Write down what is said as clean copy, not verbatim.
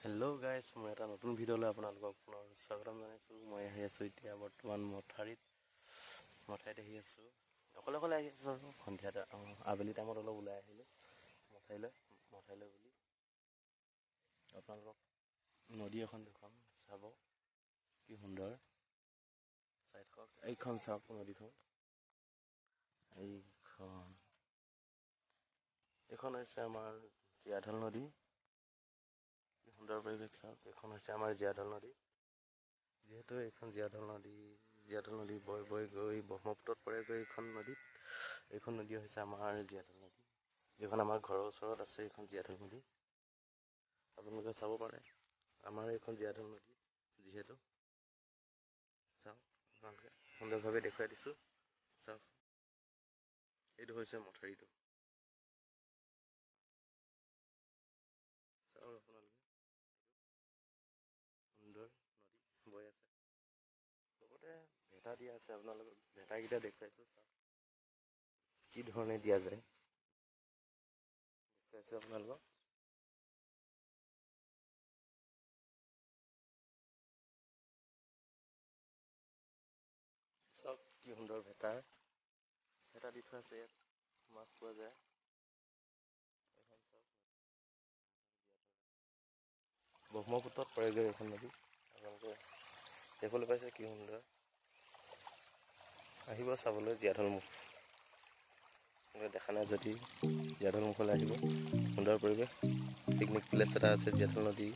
Hello' guys, মই এটা নতুন ভিডিঅ'লৈ আপোনালোকক পুনৰ স্বাগতম জনাইছোঁ। মই আহি আছোঁ এতিয়া বৰ্তমান মঠাইত আহি আছোঁ। অকলে আহি আছোঁ আৰু সন্ধিয়া আবেলি টাইমত অলপ ওলাই আহিলোঁ মঠাইলৈ বুলি আপোনালোকক নদী এখন দেখুৱাম। চাব কি সুন্দৰ, চাই থাকক। এইখন চাওক নদীখন, এইখন হৈছে আমাৰ জীয়াঢল নদী। কি সুন্দৰ পৰিৱেশ চাওক। এইখন হৈছে আমাৰ জীয়াঢল নদী। যিহেতু এইখন জীয়াঢল নদী বৈ গৈ ব্ৰহ্মপুত্ৰত পৰেগৈ। এইখন নদী হৈছে আমাৰ জীয়াঢল নদী, যিখন আমাৰ ঘৰৰ ওচৰত আছে। এইখন জীয়াঢল নদী আপোনালোকে চাব পাৰে। আমাৰ এইখন জীয়াঢল নদী, যিহেতু চাওক আপোনালোকে সুন্দৰভাৱে দেখুৱাই দিছোঁ। চাওক, এইটো হৈছে মথাউৰিটো। চাওক আপোনালোকে, সুন্দৰ নদী বৈ আছে। লগতে ভেটা দিয়া আছে, আপোনালোকক ভেটাকেইটা দেখুৱাইছোঁ। চাওক কি ধৰণে দিয়া যায়, দেখুৱাইছোঁ আপোনালোকক। চাওক কি সুন্দৰ ভেটা দি থোৱা আছে। ইয়াত মাছ পোৱা যায়। এখন চাওক, ব্ৰহ্মপুত্ৰত পৰেগৈ এইখন নদী। আপোনালোকে দেখিবলৈ পাইছে কি সুন্দৰ। আহিব চাবলৈ জীয়াঢল মুখ। দেখা নাই যদি জীয়াঢল মুখলৈ আহিব। সুন্দৰ পৰিৱেশ, পিকনিক প্লেচ এটা আছে জীয়াঢল নদী